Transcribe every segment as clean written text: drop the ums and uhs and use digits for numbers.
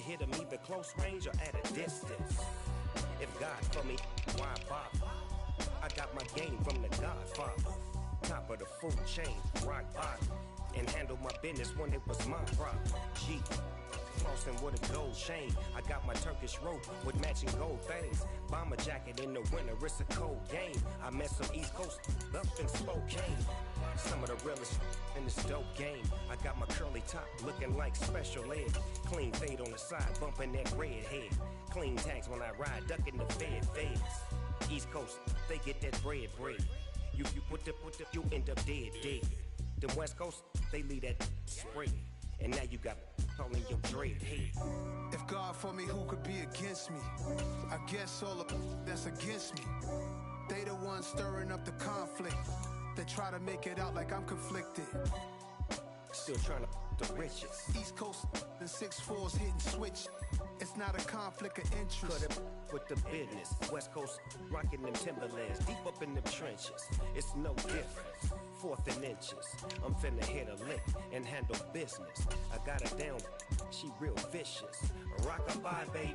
hit him either close range or at a distance. If God for me, why bother? I got my game from the Godfather. Top of the food chain, rock bottom. And handle my business when it was my problem. G, flossing with a gold chain. I got my Turkish rope with matching gold things. Bomber jacket in the winter, it's a cold game. I met some East Coast up in Spokane. Some of the realest in this dope game. I got my curly top looking like special ed. Clean fade on the side, bumping that red head. Clean tags when I ride, ducking the feds. East Coast, they get that bread. You put the, you end up dead. Them West Coast, they leave that spray. And now you got calling your dread head. If God for me, who could be against me? I guess all of that's against me. They the ones stirring up the conflict. They try to make it out like I'm conflicted. Still trying to the riches. East Coast and 6'4's hitting switch. It's not a conflict of interest. Cut it with the business. West Coast rocking them Timberlands deep up in them trenches. It's no difference. 4th and inches. I'm finna hit a lick and handle business. I got her down. She real vicious. Rock-a-bye, baby.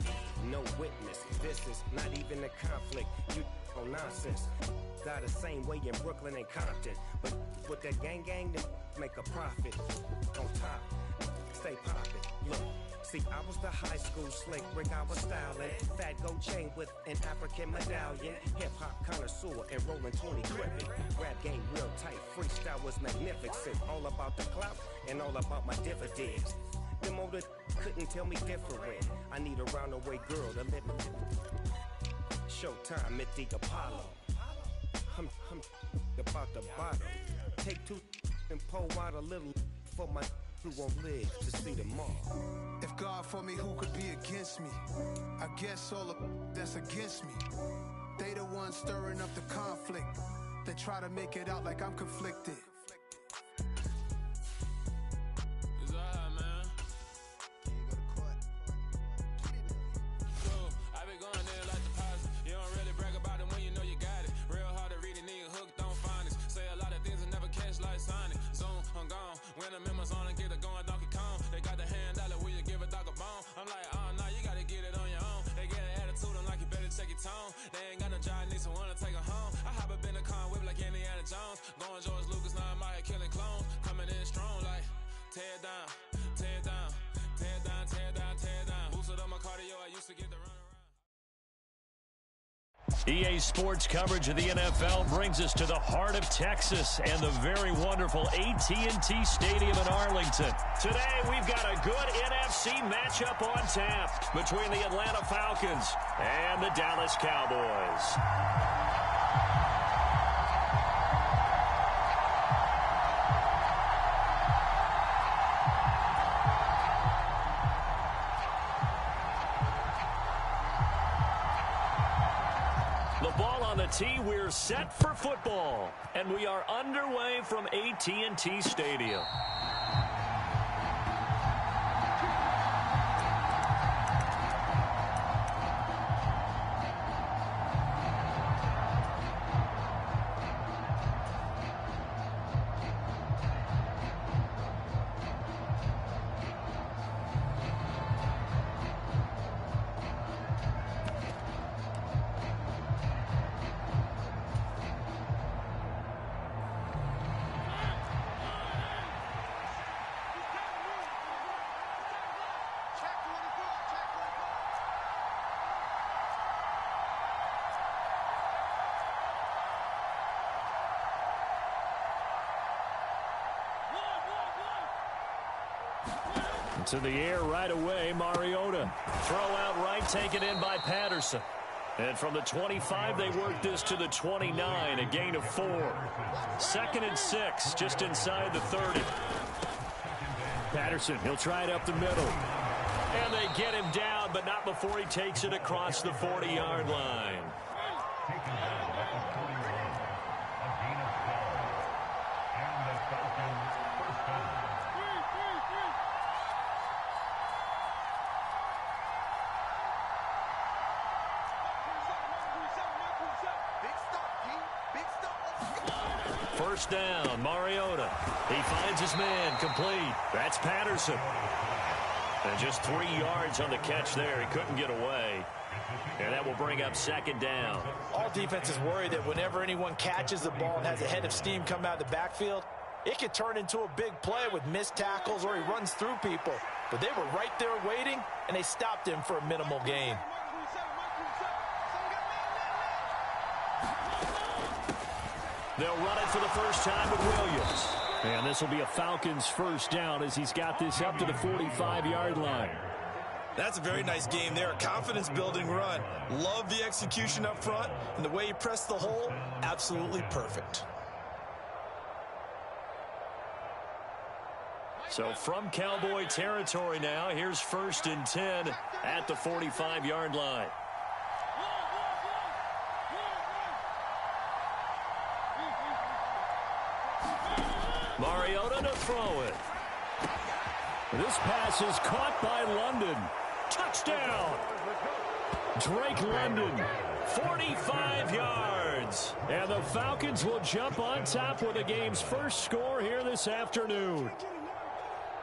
No witness. This is not even a conflict. You on nonsense. Die the same way in Brooklyn and Compton. But with that gang, then make a profit. On top, stay poppin'. Look. See, I was the high school slick Rick, I was styling. Fat gold chain with an African medallion. Hip-hop connoisseur and rolling 20 crippin'. Rap game real tight, freestyle was magnificent. All about the clout and all about my dividends. Them older couldn't tell me different. I need a round-the-way girl to let me. Showtime at the Apollo. I'm about the bottom. Take 2 and pour out a little for my who won't live to see tomorrow. If God for me, who could be against me? I guess all of that's against me. They the ones stirring up the conflict. They try to make it out like I'm conflicted. It's alright, man. So, I been going there like deposit. You don't really brag about it when you know you got it. Real hard to read a nigga hooked on finance. Say a lot of things and never catch like Sonic. Zone, I'm gone. When I'm in my zone and get it going Donkey Kong. They got the hand dollar, will you give a dog a bone? I'm like, oh no, you gotta get it on your own. They get an attitude, I'm like, you better check your tone. They ain't got no job, need someone to take her home. I hop up in the car, whip like Indiana Jones. Going George Lucas, now I'm out here killing clones. Coming in strong like, tear down, tear down, tear down, tear down, tear down. Boosted up my cardio, I used to get the run around. EA Sports coverage of the NFL brings us to the heart of Texas and the very wonderful AT&T Stadium in Arlington. Today, we've got a good NFC matchup on tap between the Atlanta Falcons and the Dallas Cowboys. The ball on the tee, we're set for football, and we are underway from AT&T Stadium. To the air right away, Mariota. Throw out right, taken in by Patterson. And from the 25, they work this to the 29, a gain of 4. 2nd and 6, just inside the 30. Patterson, he'll try it up the middle. And they get him down, but not before he takes it across the 40-yard line. First down, Mariota. He finds his man complete. That's Patterson. And just 3 yards on the catch there. He couldn't get away. And that will bring up second down. All defenses worry that whenever anyone catches the ball and has a head of steam come out of the backfield, it could turn into a big play with missed tackles or he runs through people. But they were right there waiting, and they stopped him for a minimal gain. They'll run it for the first time with Williams. And this will be a Falcons first down as he's got this up to the 45-yard line. That's a very nice game there. A confidence-building run. Love the execution up front, and the way he pressed the hole, absolutely perfect. So from Cowboy territory now, here's 1st and 10 at the 45-yard line. Mariota to throw it. This pass is caught by London. Touchdown! Drake London, 45 yards. And the Falcons will jump on top with the game's first score here this afternoon.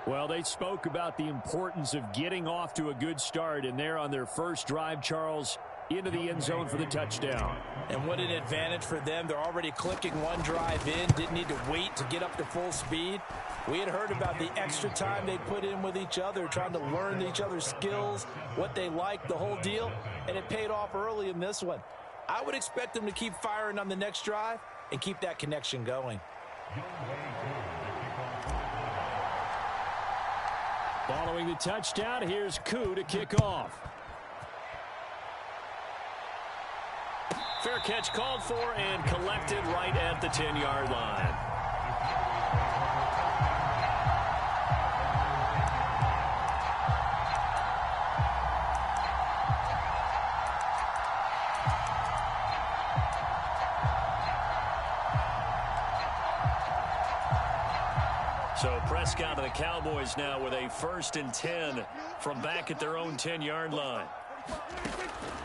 Well, they spoke about the importance of getting off to a good start, and they're on their first drive, Charles, into the end zone for the touchdown. And what an advantage for them. They're already clicking one drive in, didn't need to wait to get up to full speed. We had heard about the extra time they put in with each other, trying to learn each other's skills, what they like, the whole deal, and it paid off early in this one. I would expect them to keep firing on the next drive and keep that connection going. Following the touchdown, here's Koo to kick off. Fair catch called for and collected right at the 10-yard line. So Prescott of the Cowboys now with a 1st and 10 from back at their own 10-yard line.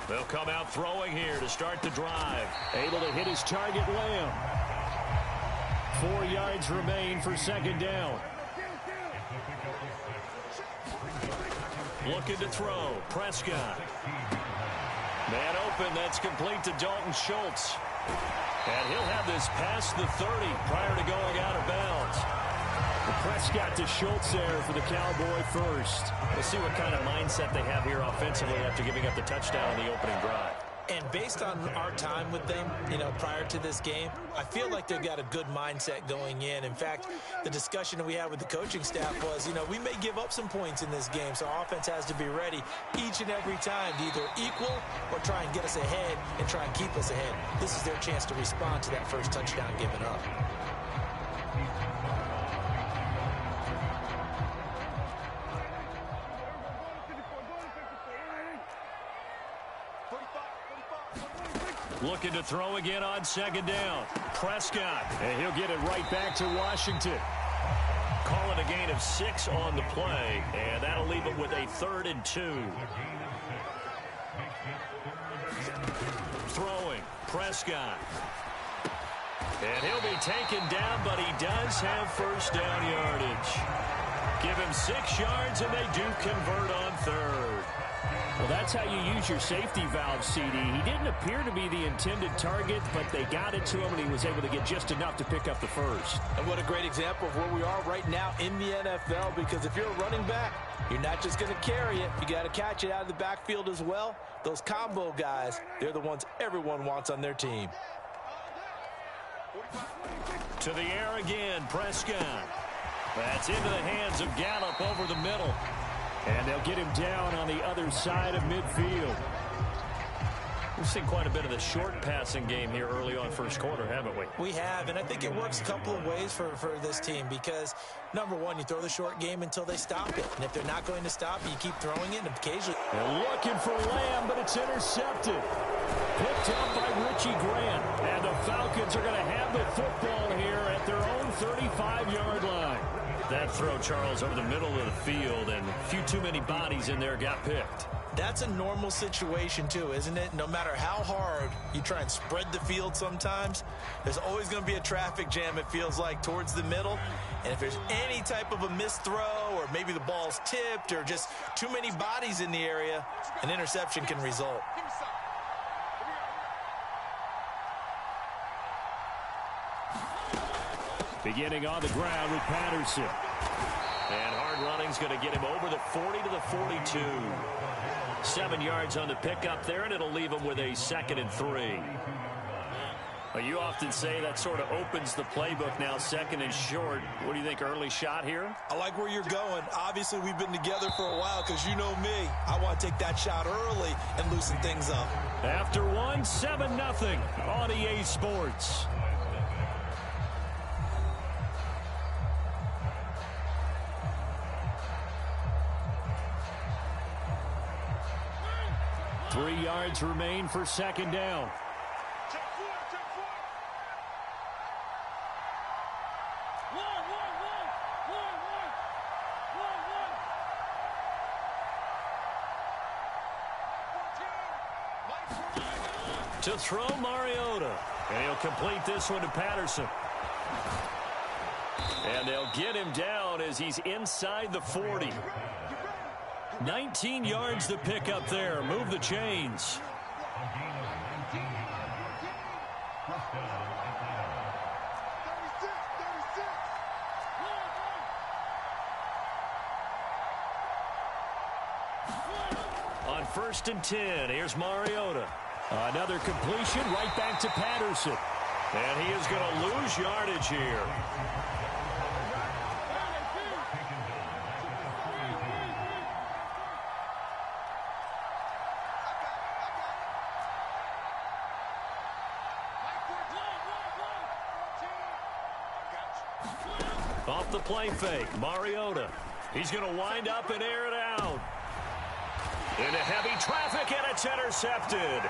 They'll come out throwing here to start the drive. Able to hit his target, Lamb. 4 yards remain for second down. Looking to throw. Prescott. Man open. That's complete to Dalton Schultz. And he'll have this past the 30 prior to going out of bounds. Prescott to Schultz there for the Cowboy first. We'll see what kind of mindset they have here offensively after giving up the touchdown in the opening drive. And based on our time with them, prior to this game, I feel like they've got a good mindset going in. In fact, the discussion that we had with the coaching staff was, we may give up some points in this game, so our offense has to be ready each and every time to either equal or try and get us ahead and try and keep us ahead. This is their chance to respond to that first touchdown given up. Looking to throw again on second down. Prescott, and he'll get it right back to Washington. Call it a gain of 6 on the play, and that'll leave it with a 3rd and 2. Throwing, Prescott. And he'll be taken down, but he does have first down yardage. Give him 6 yards, and they do convert on 3rd. Well, that's how you use your safety valve, CD. He didn't appear to be the intended target, but they got it to him, and he was able to get just enough to pick up the first. And what a great example of where we are right now in the NFL, because if you're a running back, you're not just going to carry it. You got to catch it out of the backfield as well. Those combo guys, they're the ones everyone wants on their team. To the air again, Prescott. That's into the hands of Gallup over the middle. And they'll get him down on the other side of midfield. We've seen quite a bit of the short passing game here early on first quarter, haven't we? We have, and I think it works a couple of ways for this team because, number one, you throw the short game until they stop it. And if they're not going to stop it, you keep throwing it, and occasionally... They're looking for Lamb, but it's intercepted. Picked up by Richie Grant. And the Falcons are going to have the football here at their own 35-yard line. That throw, Charles, over the middle of the field, and a few too many bodies in there got picked. That's a normal situation, too, isn't it? No matter how hard you try and spread the field sometimes, there's always going to be a traffic jam, it feels like, towards the middle. And if there's any type of a missed throw or maybe the ball's tipped or just too many bodies in the area, an interception can result. Beginning on the ground with Patterson. And hard running's going to get him over the 40 to the 42. 7 yards on the pickup there, and it'll leave him with a 2nd and 3. Well, you often say that sort of opens the playbook now, 2nd and short. What do you think, early shot here? I like where you're going. Obviously, we've been together for a while because you know me. I want to take that shot early and loosen things up. After 1, 7-0 on EA Sports. Three yards remain for 2nd down. To throw, Mariota. And he'll complete this one to Patterson. And they'll get him down as he's inside the 40. 19 yards to pick up there. Move the chains. On 1st and 10, here's Mariota. Another completion right back to Patterson. And he is going to lose yardage here. Off the play fake, Mariota. He's going to wind up and air it out. Into heavy traffic, and it's intercepted.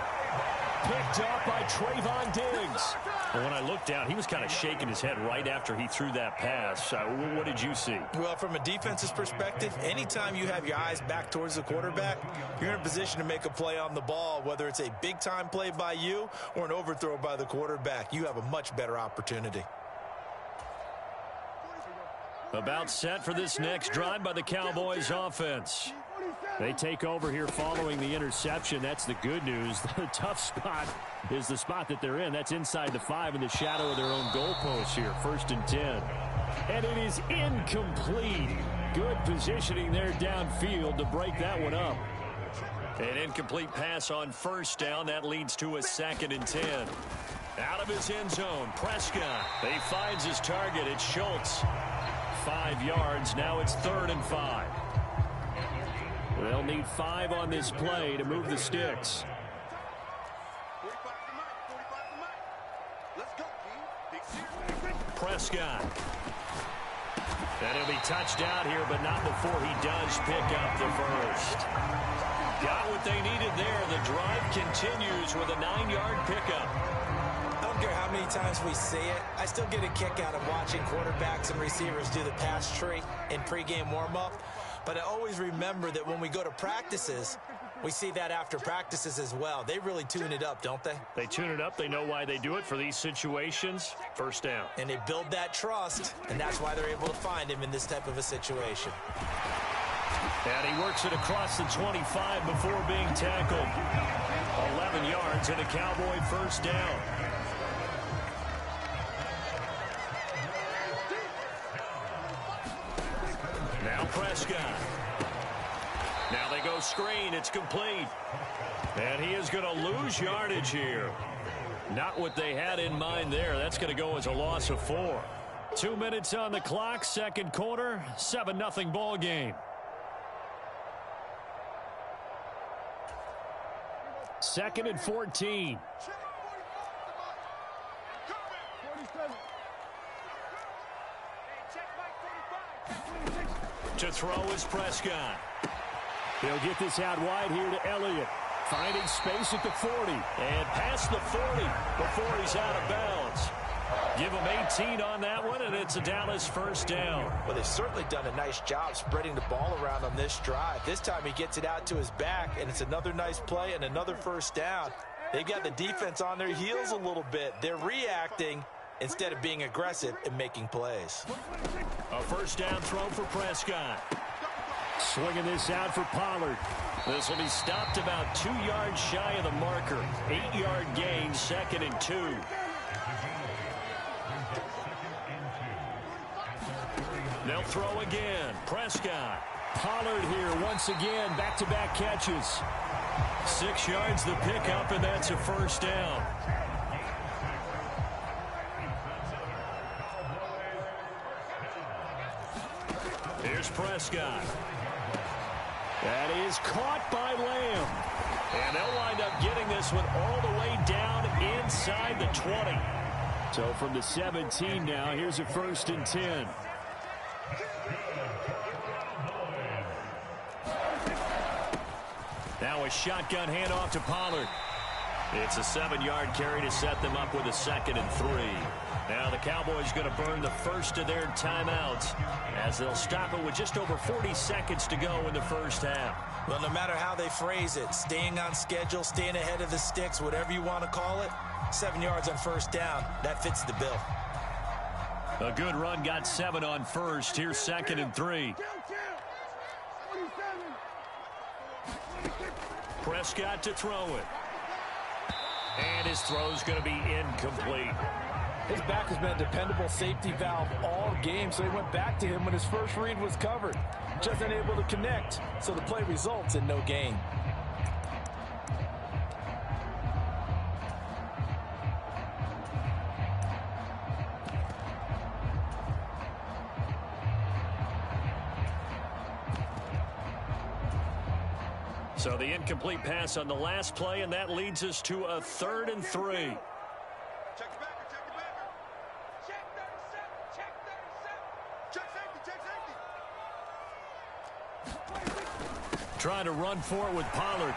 Picked up by Trayvon Diggs. And when I looked down, he was kind of shaking his head right after he threw that pass. What did you see? Well, from a defense's perspective, anytime you have your eyes back towards the quarterback, you're in a position to make a play on the ball, whether it's a big-time play by you or an overthrow by the quarterback. You have a much better opportunity. About set for this next drive by the Cowboys offense. They take over here following the interception. That's the good news. The tough spot is the spot that they're in. That's inside the 5 in the shadow of their own goalpost here. 1st and 10. And it is incomplete. Good positioning there downfield to break that one up. An incomplete pass on 1st down. That leads to a 2nd and 10. Out of his end zone, Prescott. He finds his target. It's Schultz. 5 yards. Now it's 3rd and 5. They'll need 5 on this play to move the sticks. Prescott. And he'll be touched out here, but not before he does pick up the first. Got what they needed there. The drive continues with a 9-yard pickup. I don't care how many times we see it. I still get a kick out of watching quarterbacks and receivers do the pass tree in pregame warm-up. But I always remember that when we go to practices, we see that after practices as well. They really tune it up, don't they? They tune it up. They know why they do it for these situations. 1st down. And they build that trust, and that's why they're able to find him in this type of a situation. And he works it across the 25 before being tackled. 11 yards and a Cowboy 1st down. Now Prescott. Now they go screen. It's complete. And he is going to lose yardage here. Not what they had in mind there. That's going to go as a loss of 4. 2 minutes on the clock. 2nd quarter. 7-0 ball game. 2nd and 14. To throw is Prescott. He'll get this out wide here to Elliott. Finding space at the 40. And past the 40 before he's out of bounds. Give them 18 on that one, and it's a Dallas first down. Well, they've certainly done a nice job spreading the ball around on this drive. This time he gets it out to his back, and it's another nice play and another first down. They've got the defense on their heels a little bit. They're reacting instead of being aggressive and making plays. A first down throw for Prescott. Swinging this out for Pollard. This will be stopped about 2 yards shy of the marker. 8-yard gain, 2nd and 2. They'll throw again. Prescott. Pollard here once again. Back-to-back catches. 6 yards the pickup, and that's a first down. Here's Prescott. That is caught by Lamb. And they'll wind up getting this one all the way down inside the 20. So from the 17 now, here's a 1st and 10. Now a shotgun handoff to Pollard. It's a 7-yard carry to set them up with a 2nd and 3. Now the Cowboys going to burn the first of their timeouts as they'll stop it with just over 40 seconds to go in the first half. Well, no matter how they phrase it, staying on schedule, staying ahead of the sticks, whatever you want to call it, 7 yards on first down, that fits the bill. A good run got 7 on first. Here's 2nd and 3. Prescott to throw it. And his throw's going to be incomplete. His back has been a dependable safety valve all game, so he went back to him when his first read was covered. Just unable to connect, so the play results in no gain. So the incomplete pass on the last play, and that leads us to a 3rd and 3. Check the backer, check the backer. Check 37, check 37. Check safety. Trying to run for it with Pollard.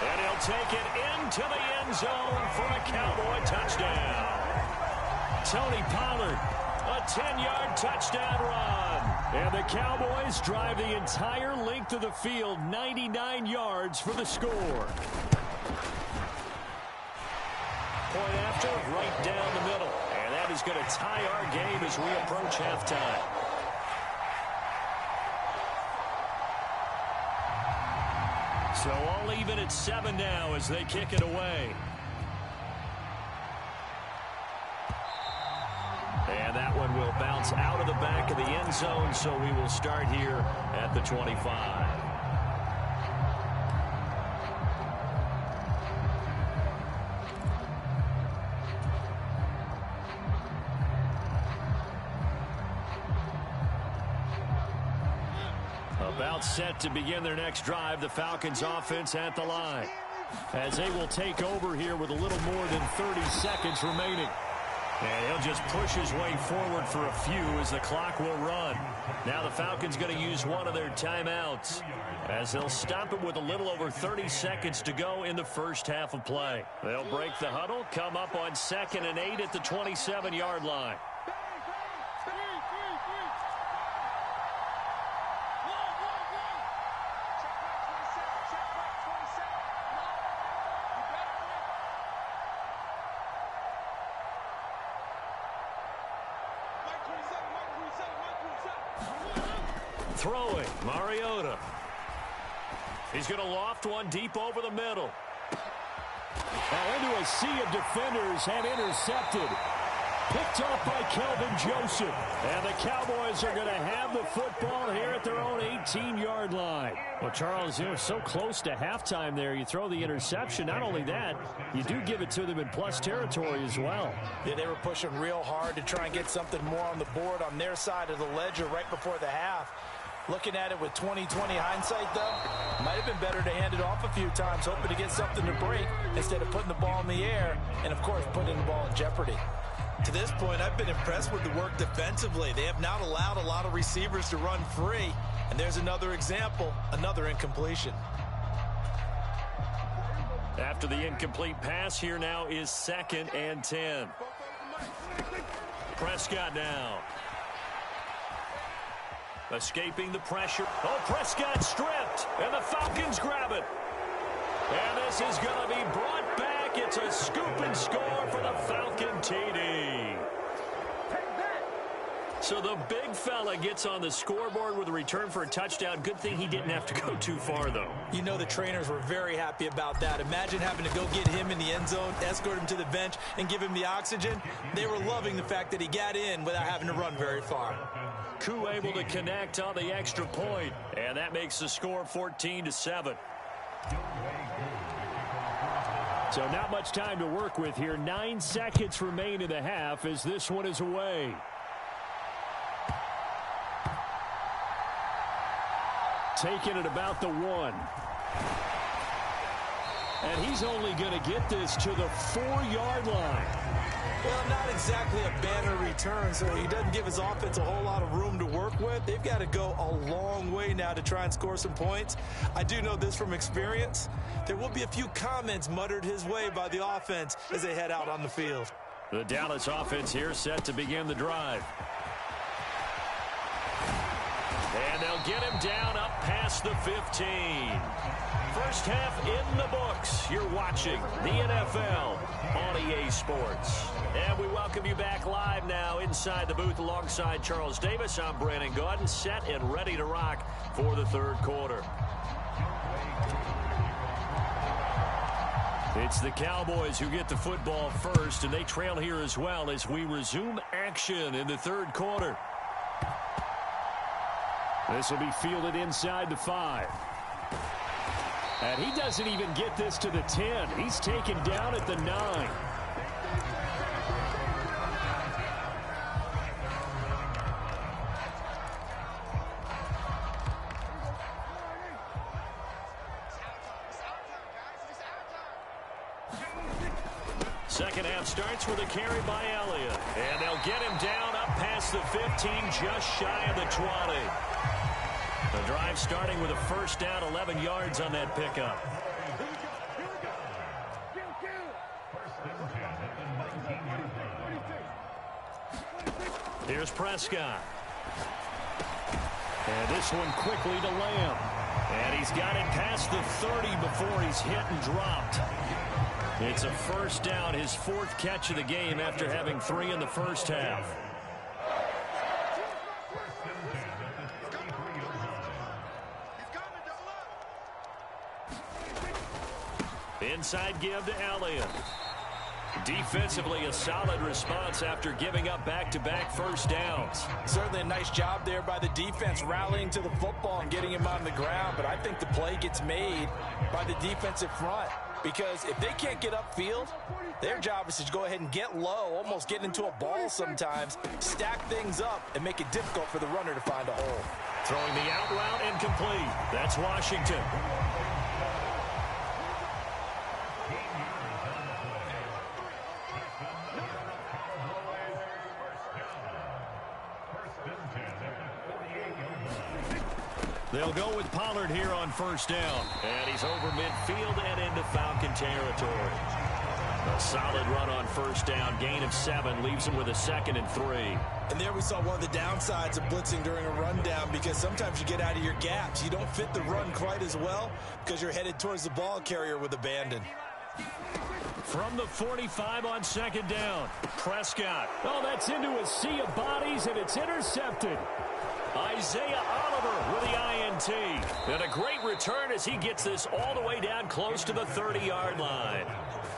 And he'll take it into the end zone for a Cowboy touchdown. Tony Pollard, a 10-yard touchdown run. And the Cowboys drive the entire length of the field, 99 yards for the score. Point after, right down the middle. And that is going to tie our game as we approach halftime. So all even at 7 now as they kick it away. And that one will bounce out of the back of the end zone, so we will start here at the 25. About set to begin their next drive, the Falcons offense at the line, as they will take over here with a little more than 30 seconds remaining. And he'll just push his way forward for a few as the clock will run. Now the Falcons going to use one of their timeouts as they'll stop it with a little over 30 seconds to go in the first half of play. They'll break the huddle, come up on 2nd and 8 at the 27-yard line. Throwing, Mariota. He's going to loft one deep over the middle. Now into a sea of defenders and intercepted. Picked off by Kelvin Joseph. And the Cowboys are going to have the football here at their own 18-yard line. Well, Charles, they were so close to halftime there. You throw the interception. Not only that, you do give it to them in plus territory as well. Yeah, they were pushing real hard to try and get something more on the board on their side of the ledger right before the half. Looking at it with 20/20 hindsight, though, might have been better to hand it off a few times, hoping to get something to break instead of putting the ball in the air and, of course, putting the ball in jeopardy. To this point, I've been impressed with the work defensively. They have not allowed a lot of receivers to run free. And there's another example, another incompletion. After the incomplete pass, here now is 2nd and 10. Prescott now. Escaping the pressure. Oh, Prescott stripped, and the Falcons grab it. And this is going to be brought back. It's a scoop and score for the Falcon TD. So the big fella gets on the scoreboard with a return for a touchdown. Good thing he didn't have to go too far, though. You know the trainers were very happy about that. Imagine having to go get him in the end zone, escort him to the bench, and give him the oxygen. They were loving the fact that he got in without having to run very far. Koo able to connect on the extra point, and that makes the score 14-7. So not much time to work with here. 9 seconds remain in the half as this one is away. Taking it about the 1. And he's only going to get this to the 4-yard line. Well, not exactly a banner return, so he doesn't give his offense a whole lot of room to work with. They've got to go a long way now to try and score some points. I do know this from experience. There will be a few comments muttered his way by the offense as they head out on the field. The Dallas offense here set to begin the drive. And they'll get him down up past the 15. First half in the books. You're watching the NFL on EA Sports. And we welcome you back live now inside the booth alongside Charles Davis. I'm Brandon Gaudin, set and ready to rock for the third quarter. It's the Cowboys who get the football first, and they trail here as well as we resume action in the third quarter. This will be fielded inside the 5. And he doesn't even get this to the 10. He's taken down at the 9. Second half starts with a carry by Elliott. And they'll get him down up past the 15, just shy of the 20. The drive starting with a first down, 11 yards on that pickup. Here's Prescott. And this one quickly to Lamb. And he's got it past the 30 before he's hit and dropped. It's a first down, his 4th catch of the game after having 3 in the first half. Inside give to Elliott. Defensively, a solid response after giving up back-to-back first downs. Certainly a nice job there by the defense rallying to the football and getting him on the ground, but I think the play gets made by the defensive front because if they can't get upfield, their job is to go ahead and get low, almost get into a ball sometimes, stack things up, and make it difficult for the runner to find a hole. Throwing the out route and complete. That's Washington. They'll go with Pollard here on first down. And he's over midfield and into Falcon territory. A solid run on first down. Gain of 7 leaves him with a 2nd and 3. And there we saw one of the downsides of blitzing during a rundown because sometimes you get out of your gaps. You don't fit the run quite as well because you're headed towards the ball carrier with abandon. From the 45 on second down, Prescott. Oh, that's into a sea of bodies, and it's intercepted. Isaiah Oliver with the INT. And a great return as he gets this all the way down close to the 30-yard line.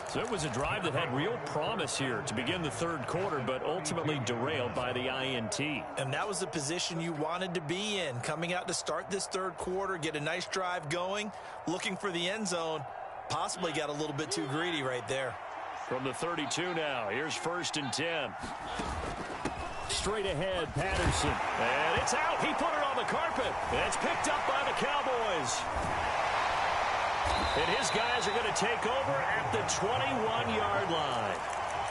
So it was a drive that had real promise here to begin the third quarter, but ultimately derailed by the INT. And that was the position you wanted to be in, coming out to start this third quarter, get a nice drive going, looking for the end zone. Possibly got a little bit too greedy right there. From the 32 now, here's 1st and 10. Straight ahead, Patterson. And it's out. He put it on the carpet. And it's picked up by the Cowboys. And his guys are going to take over at the 21-yard line.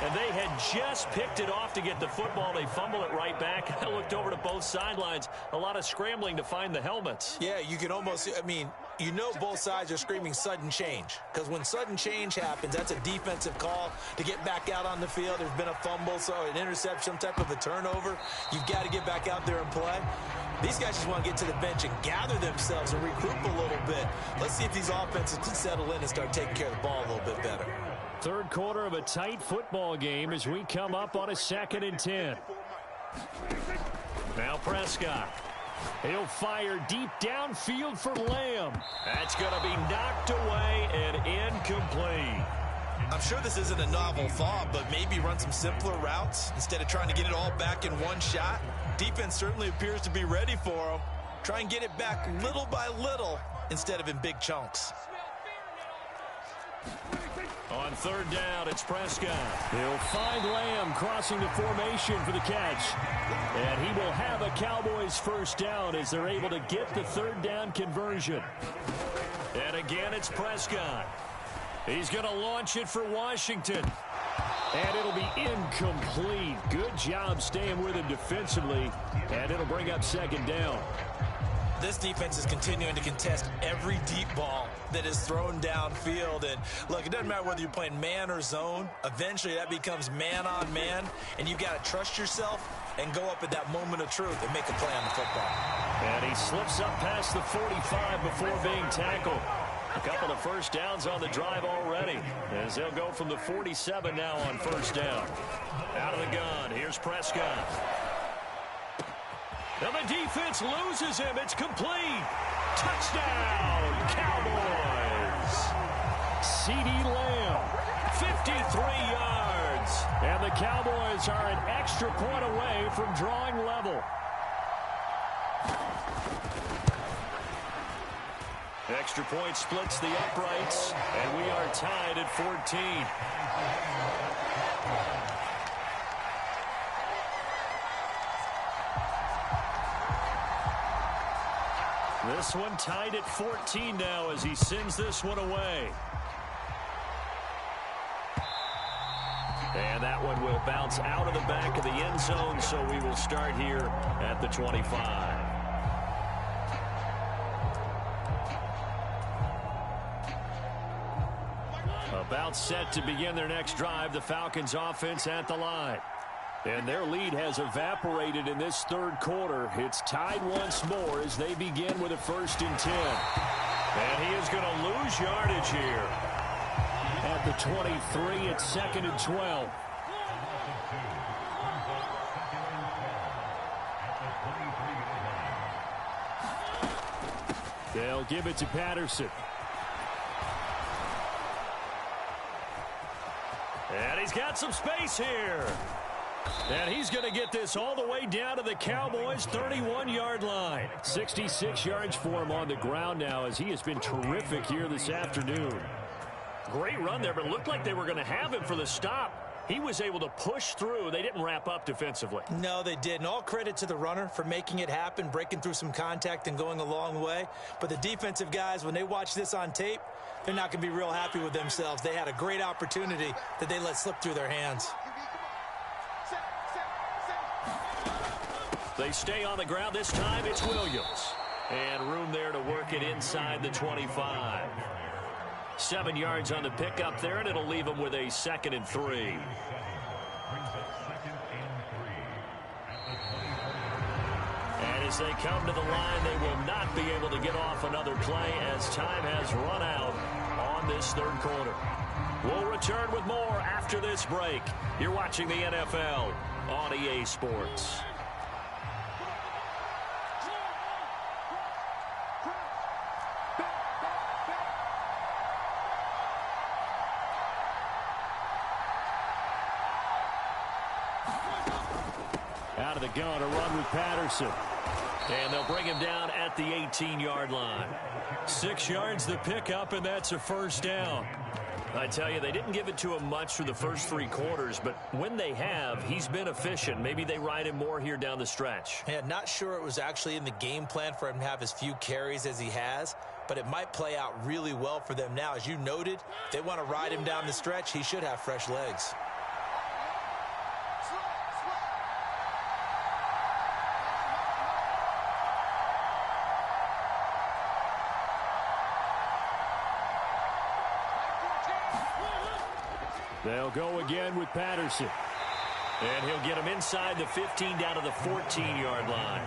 And they had just picked it off to get the football. They fumble it right back. I looked over to both sidelines. A lot of scrambling to find the helmets. Yeah, you can almost, I mean, you know both sides are screaming sudden change, because when sudden change happens, that's a defensive call to get back out on the field. There's been a fumble, so an interception, some type of a turnover. You've got to get back out there and play. These guys just want to get to the bench and gather themselves and regroup a little bit. Let's see if these offenses can settle in and start taking care of the ball a little bit better. Third quarter of a tight football game as we come up on a 2nd and 10. Now Prescott. He'll fire deep downfield for Lamb. That's going to be knocked away and incomplete. I'm sure this isn't a novel thought, but maybe run some simpler routes instead of trying to get it all back in one shot. Defense certainly appears to be ready for him. Try and get it back little by little instead of in big chunks. On 3rd down, it's Prescott. He'll find Lamb crossing the formation for the catch. And he will have a Cowboys 1st down as they're able to get the 3rd down conversion. And again, it's Prescott. He's going to launch it for Washington. And it'll be incomplete. Good job staying with him defensively. And it'll bring up 2nd down. This defense is continuing to contest every deep ball that is thrown downfield. And look, it doesn't matter whether you're playing man or zone. Eventually that becomes man on man, and you've got to trust yourself and go up at that moment of truth and make a play on the football. And he slips up past the 45 before being tackled. A couple of 1st downs on the drive already, as they'll go from the 47 now on 1st down. Out of the gun, here's Prescott. And the defense loses him. It's complete. Touchdown, Cowboys. CeeDee Lamb, 53 yards. And the Cowboys are an extra point away from drawing level. Extra point splits the uprights, and we are tied at 14. This one tied at 14 now as he sends this one away. And that one will bounce out of the back of the end zone, so we will start here at the 25. About set to begin their next drive, the Falcons offense at the line. And their lead has evaporated in this 3rd quarter. It's tied once more as they begin with a 1st and 10. And he is going to lose yardage here. At the 23, it's 2nd and 12. They'll give it to Patterson. And he's got some space here. And he's going to get this all the way down to the Cowboys' 31-yard line. 66 yards for him on the ground now as he has been terrific here this afternoon. Great run there, but it looked like they were going to have him for the stop. He was able to push through. They didn't wrap up defensively. No, they didn't. All credit to the runner for making it happen, breaking through some contact and going a long way. But the defensive guys, when they watch this on tape, they're not going to be real happy with themselves. They had a great opportunity that they let slip through their hands. They stay on the ground. This time it's Williams. And room there to work it inside the 25. 7 yards on the pickup there, and it'll leave them with a 2nd and 3. And as they come to the line, they will not be able to get off another play as time has run out on this 3rd quarter. We'll return with more after this break. You're watching the NFL on EA Sports. Out of the gun, a run with Patterson. And they'll bring him down at the 18-yard line. 6 yards the pickup, and that's a 1st down. I tell you, they didn't give it to him much for the first 3 quarters, but when they have, he's been efficient. Maybe they ride him more here down the stretch. Yeah, not sure it was actually in the game plan for him to have as few carries as he has, but it might play out really well for them now. As you noted, they want to ride him down the stretch. He should have fresh legs. They'll go again with Patterson. And he'll get him inside the 15 down to the 14-yard line.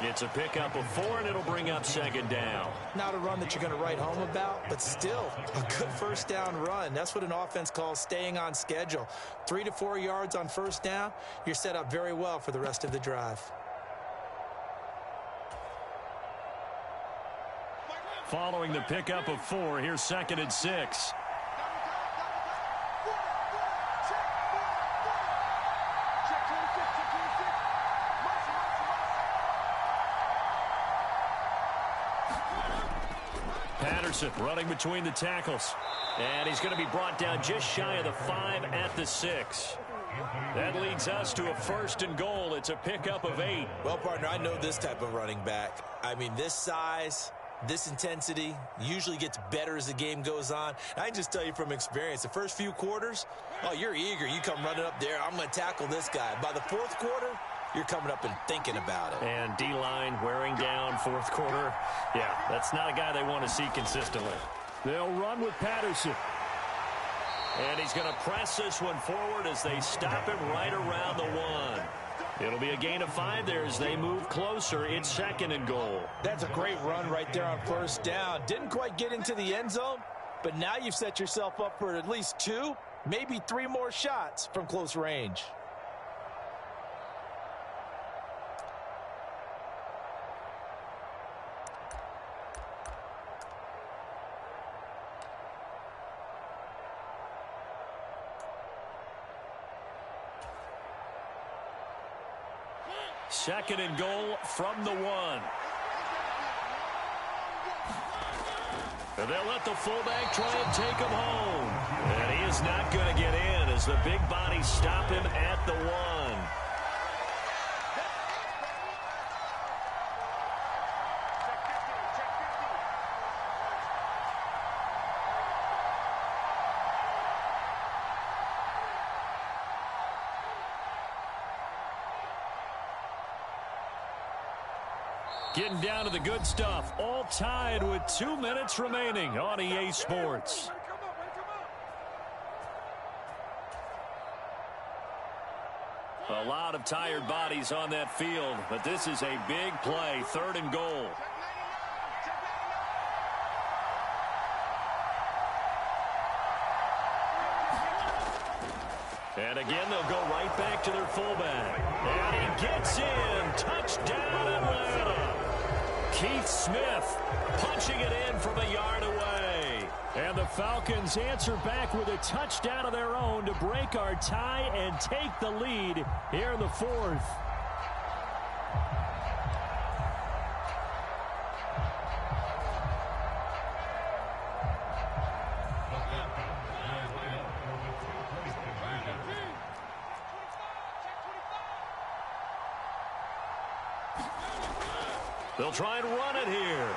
It's a pickup of 4, and it'll bring up second down. Not a run that you're going to write home about, but still a good first down run. That's what an offense calls staying on schedule. 3 to 4 yards on first down, you're set up very well for the rest of the drive. Following the pickup of 4, here's 2nd and 6. Patterson running between the tackles. And he's going to be brought down just shy of the 5 at the 6. That leads us to a 1st and goal. It's a pickup of 8. Well, partner, I know this type of running back. I mean, this size, this intensity usually gets better as the game goes on. I can just tell you from experience, the first few quarters, oh, you're eager. You come running up there, I'm going to tackle this guy. By the 4th quarter, you're coming up and thinking about it. And D-line wearing down 4th quarter. Yeah, that's not a guy they want to see consistently. They'll run with Patterson. And he's going to press this one forward as they stop him right around the 1. It'll be a gain of 5 there as they move closer. It's 2nd and goal. That's a great run right there on first down. Didn't quite get into the end zone, but now you've set yourself up for at least 2, maybe 3 more shots from close range. Second and goal from the 1. And they'll let the fullback try and take him home. And he is not going to get in as the big bodies stop him at the 1. Getting down to the good stuff. All tied with 2 minutes remaining on EA Sports. A lot of tired bodies on that field, but this is a big play. 3rd and goal. And again, they'll go right back to their fullback. And he gets in. Touchdown, Atlanta. Keith Smith punching it in from a yard away. And the Falcons answer back with a touchdown of their own to break our tie and take the lead here in the 4th. They'll try and run it here.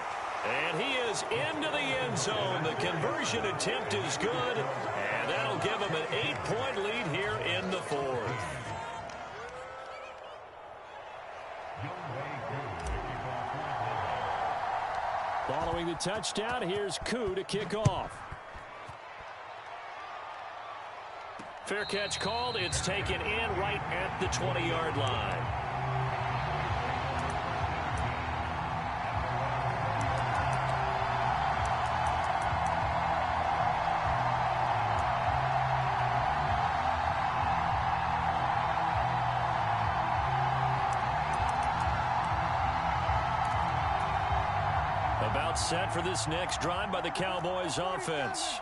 And he is into the end zone. The conversion attempt is good. And that'll give him an 8-point lead here in the 4th. Following the touchdown, here's Koo to kick off. Fair catch called. It's taken in right at the 20-yard line. About set for this next drive by the Cowboys offense.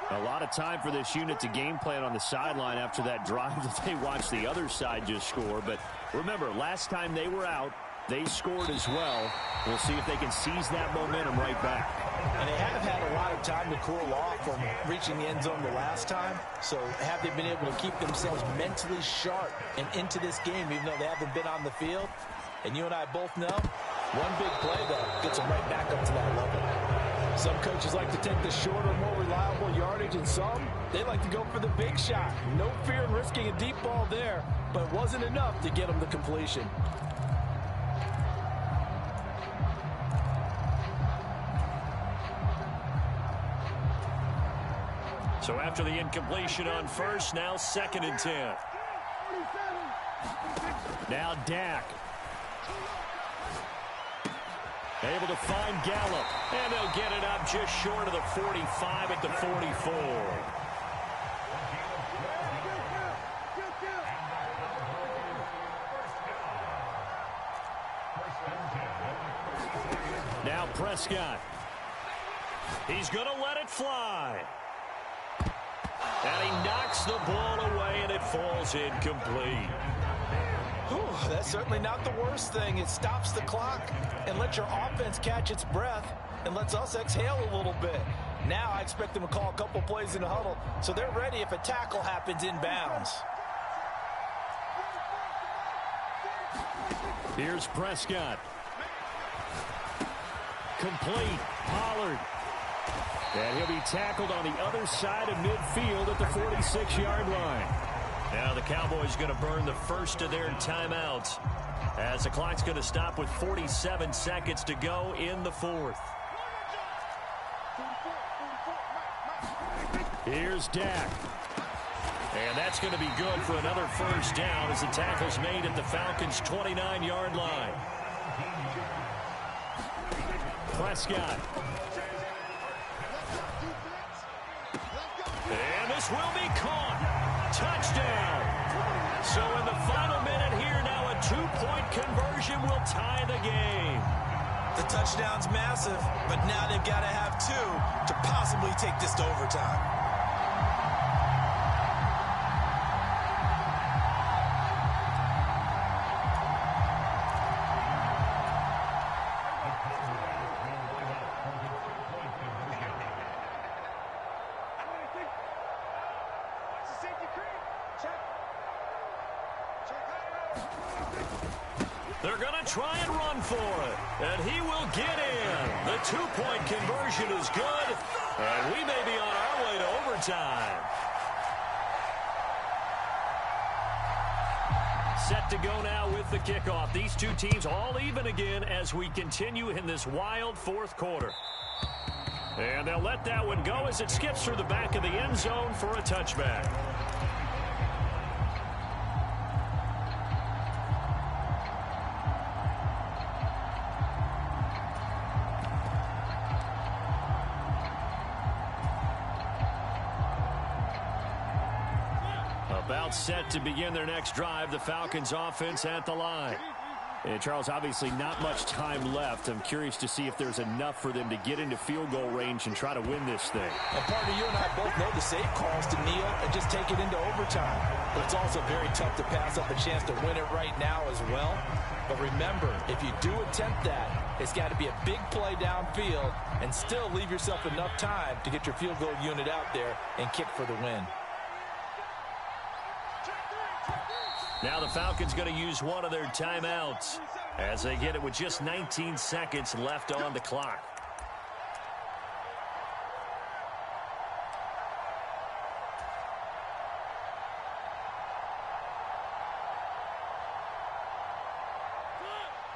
A lot of time for this unit to game plan on the sideline after that drive that they watched the other side just score. But remember, last time they were out, they scored as well. We'll see if they can seize that momentum right back. And they have had a lot of time to cool off from reaching the end zone the last time. So have they been able to keep themselves mentally sharp and into this game, even though they haven't been on the field? And you and I both know, one big play, though, gets them right back up to that level. Some coaches like to take the shorter, more reliable yardage, and some, they like to go for the big shot. No fear in risking a deep ball there, but it wasn't enough to get them the completion. So after the incompletion on first, now 2nd and 10. Now Dak. Able to find Gallup. And they'll get it up just short of the 45 at the 44. Now Prescott. He's going to let it fly. And he knocks the ball away, and it falls incomplete. Whew, that's certainly not the worst thing. It stops the clock and lets your offense catch its breath and lets us exhale a little bit. Now I expect them to call a couple plays in the huddle so they're ready if a tackle happens inbounds. Here's Prescott. Complete. Pollard. And he'll be tackled on the other side of midfield at the 46-yard line. Now the Cowboys going to burn the first of their timeouts as the clock's going to stop with 47 seconds to go in the 4th. Here's Dak. And that's going to be good for another first down as the tackle's made at the Falcons' 29-yard line. Prescott. And this will be caught. Touchdown. So in the final minute here, now a 2-point conversion will tie the game. The touchdown's massive, but now they've got to have 2 to possibly take this to overtime. They're going to try and run for it, and he will get in. The 2-point conversion is good, and we may be on our way to overtime. Set to go now with the kickoff. These two teams all even again as we continue in this wild 4th quarter. And they'll let that one go as it skips through the back of the end zone for a touchback. About set to begin their next drive, the Falcons offense at the line. And Charles, obviously not much time left. I'm curious to see if there's enough for them to get into field goal range and try to win this thing. And partner, you and I both know the safe calls to kneel and just take it into overtime. But it's also very tough to pass up a chance to win it right now as well. But remember, if you do attempt that, it's got to be a big play downfield and still leave yourself enough time to get your field goal unit out there and kick for the win. Now the Falcons going to use one of their timeouts as they get it with just 19 seconds left on the clock.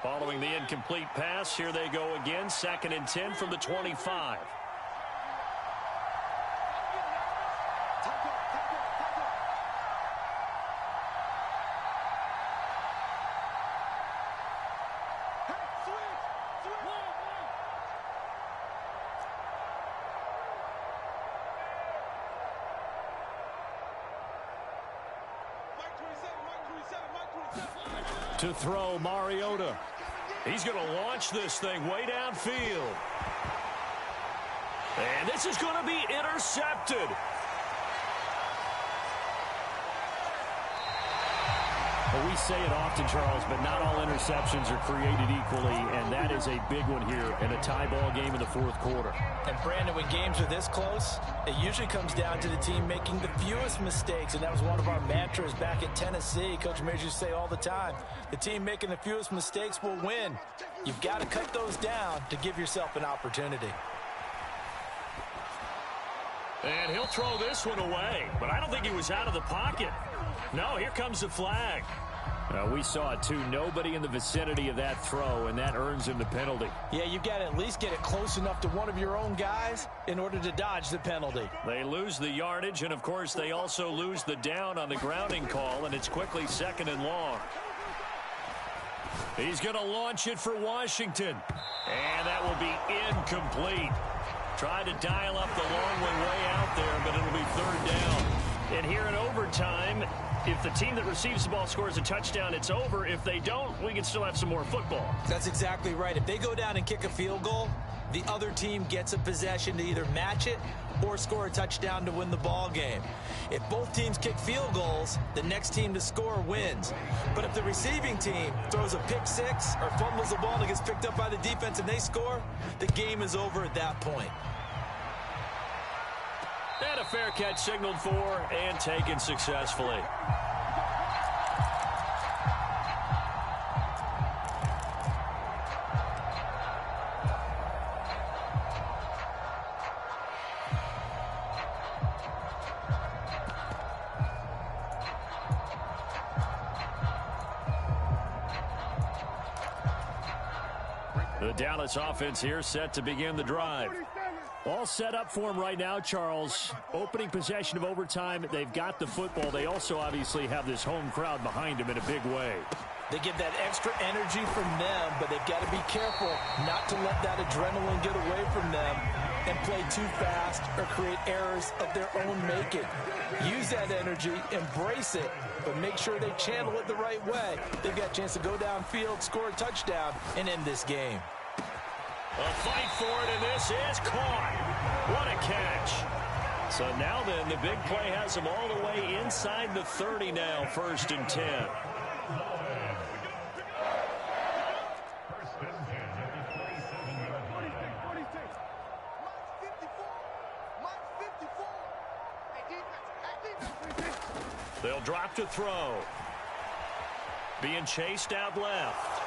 Following the incomplete pass, here they go again, 2nd and 10 from the 25. To throw, Mariota. He's going to launch this thing way downfield. And this is going to be intercepted. Well, we say it often, Charles, but not all interceptions are created equally, and that is a big one here in a tie ball game in the 4th quarter. And Brandon, when games are this close, it usually comes down to the team making the fewest mistakes, and that was one of our mantras back at Tennessee. Coach Majors used to say all the time, the team making the fewest mistakes will win. You've got to cut those down to give yourself an opportunity. And he'll throw this one away, but I don't think he was out of the pocket. No, here comes the flag. We saw it too. Nobody in the vicinity of that throw, and that earns him the penalty. Yeah, you got to at least get it close enough to one of your own guys in order to dodge the penalty. They lose the yardage, and of course they also lose the down on the grounding call, and it's quickly 2nd and long. He's going to launch it for Washington, and that will be incomplete. Tried to dial up the long one way out there, but it'll be 3rd down. And here in overtime, if the team that receives the ball scores a touchdown, it's over. If they don't, we can still have some more football. That's exactly right. If they go down and kick a field goal, the other team gets a possession to either match it or score a touchdown to win the ball game. If both teams kick field goals, the next team to score wins. But if the receiving team throws a pick six or fumbles the ball and it gets picked up by the defense and they score, the game is over at that point. And a fair catch signaled for and taken successfully. The Dallas offense here set to begin the drive. All set up for him right now, Charles. Opening possession of overtime. They've got the football. They also obviously have this home crowd behind them in a big way. They get that extra energy from them, but they've got to be careful not to let that adrenaline get away from them and play too fast or create errors of their own making. Use that energy, embrace it, but make sure they channel it the right way. They've got a chance to go downfield, score a touchdown, and end this game. A fight for it, and this is caught. What a catch. So now then, the big play has them all the way inside the 30 now, 1st and 10. They'll drop to throw. Being chased out left.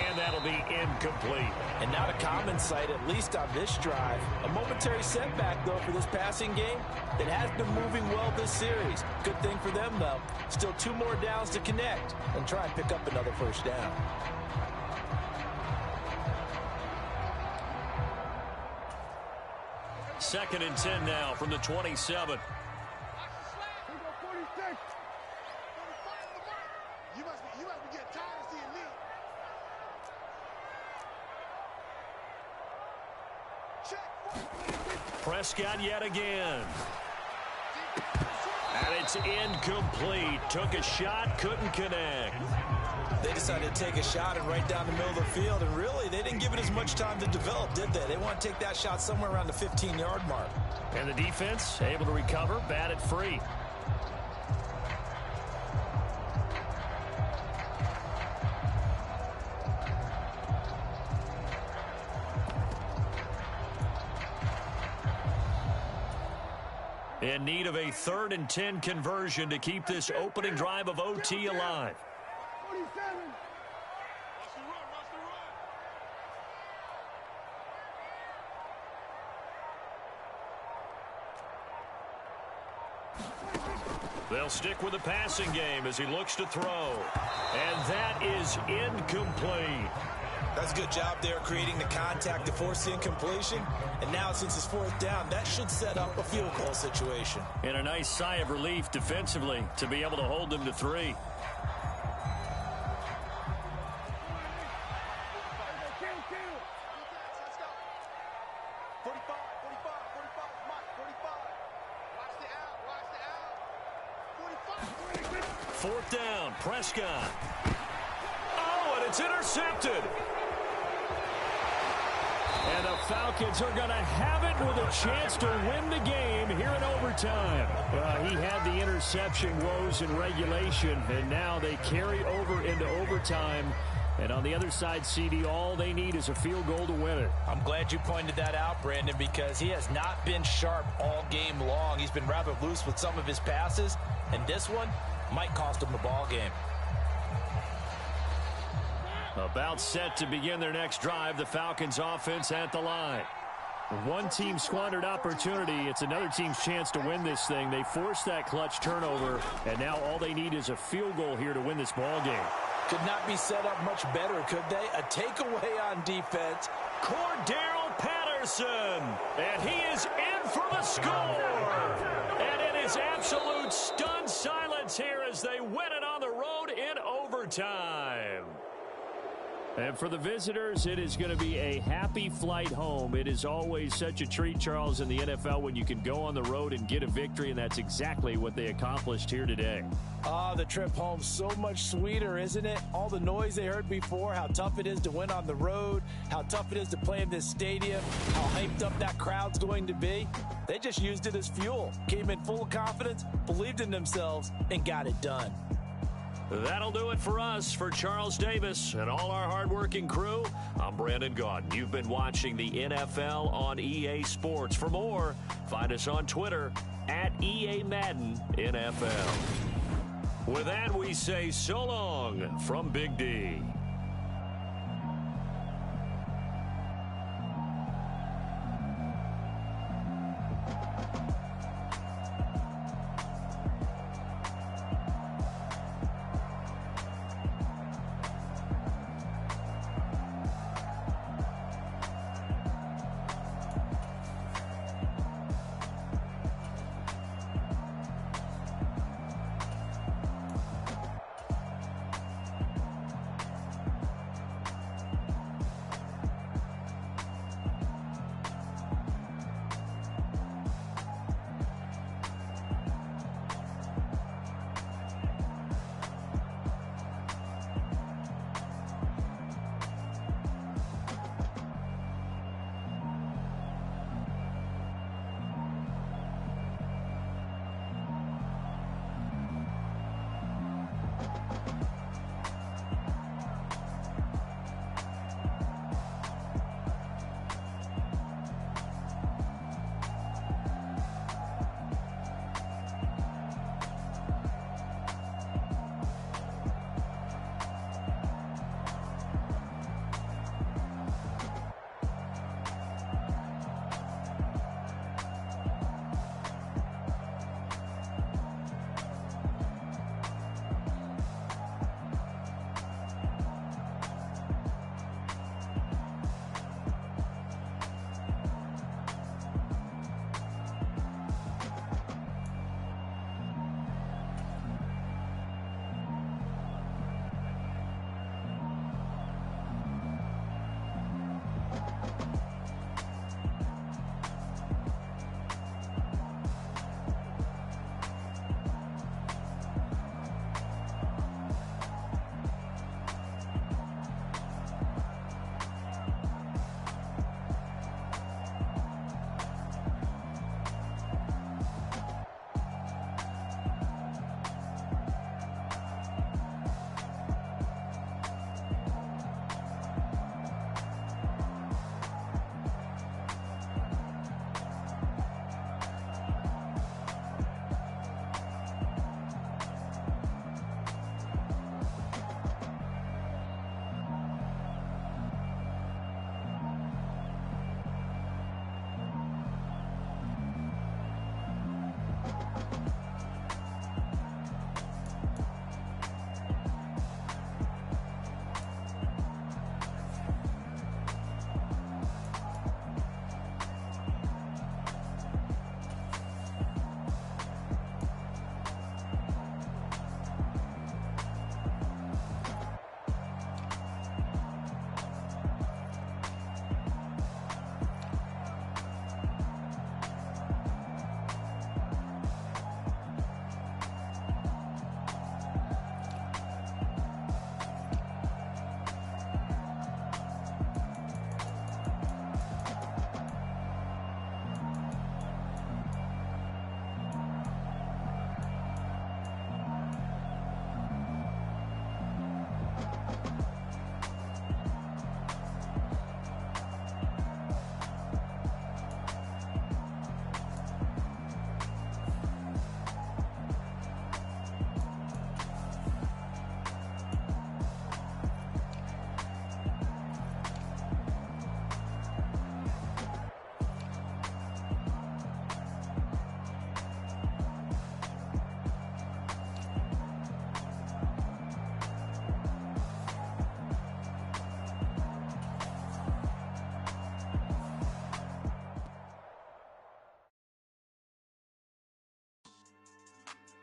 And that'll be incomplete. And not a common sight, at least on this drive. A momentary setback, though, for this passing game. It has been moving well this series. Good thing for them, though. Still 2 more downs to connect and try and pick up another 1st down. Second and 10 now from the 27. Prescott yet again. And it's incomplete. Took a shot, couldn't connect. They decided to take a shot and right down the middle of the field, and really, they didn't give it as much time to develop, did they? They want to take that shot somewhere around the 15-yard mark. And the defense able to recover, batted free. In need of a 3rd and 10 conversion to keep this opening drive of OT alive. 47. They'll stick with the passing game as he looks to throw. And that is incomplete. That's a good job there creating the contact to force the incompletion. And now since it's 4th down, that should set up a field goal situation. And a nice sigh of relief defensively to be able to hold them to 3. Fourth down, Prescott. Oh, and it's intercepted. And the Falcons are going to have it with a chance to win the game here in overtime. He had the interception woes in regulation, and now they carry over into overtime. And on the other side, CD, all they need is a field goal to win it. I'm glad you pointed that out, Brandon, because he has not been sharp all game long. He's been rather loose with some of his passes, and this one might cost him the ball game. About set to begin their next drive, the Falcons offense at the line. One team squandered opportunity. It's another team's chance to win this thing. They forced that clutch turnover, and now all they need is a field goal here to win this ball game. Could not be set up much better, could they? A takeaway on defense. Cordero Patterson, and he is in for the score. And it is absolute stunned silence here as they win it on the road in overtime. And for the visitors, it is going to be a happy flight home. It is always such a treat, Charles, in the NFL when you can go on the road and get a victory, and that's exactly what they accomplished here today. The trip home so much sweeter, isn't it? All the noise they heard before, how tough it is to win on the road, how tough it is to play in this stadium, how hyped up that crowd's going to be. They just used it as fuel, came in full of confidence, believed in themselves, and got it done. That'll do it for us. For Charles Davis and all our hardworking crew, I'm Brandon Gaudin. You've been watching the NFL on EA Sports. For more, find us on Twitter at EA Madden NFL. With that, we say so long from Big D.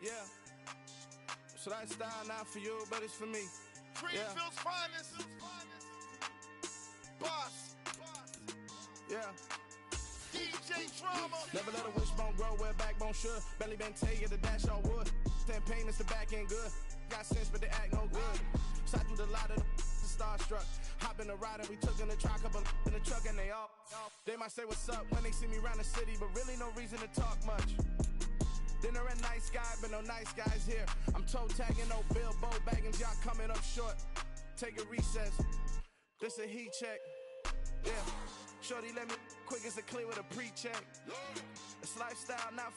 Yeah. So that style not for you, but it's for me. Greenfield's finest. Boss. Yeah. DJ Drama. Never let a wishbone grow where backbone should. Belly been tell you the dash on wood. Ten pain is the back end good. Got sense, but they act no good. Side through the lot of the starstruck. Hop in the ride and we took in the truck, couple in the truck and they all. They might say what's up when they see me around the city, but really no reason to talk much. Dinner a nice guy, but no nice guys here. I'm toe tagging, no Bilbo Baggins, y'all coming up short. Take a recess. This a heat check. Yeah. Shorty let me quick as a clear with a pre-check. It's lifestyle, not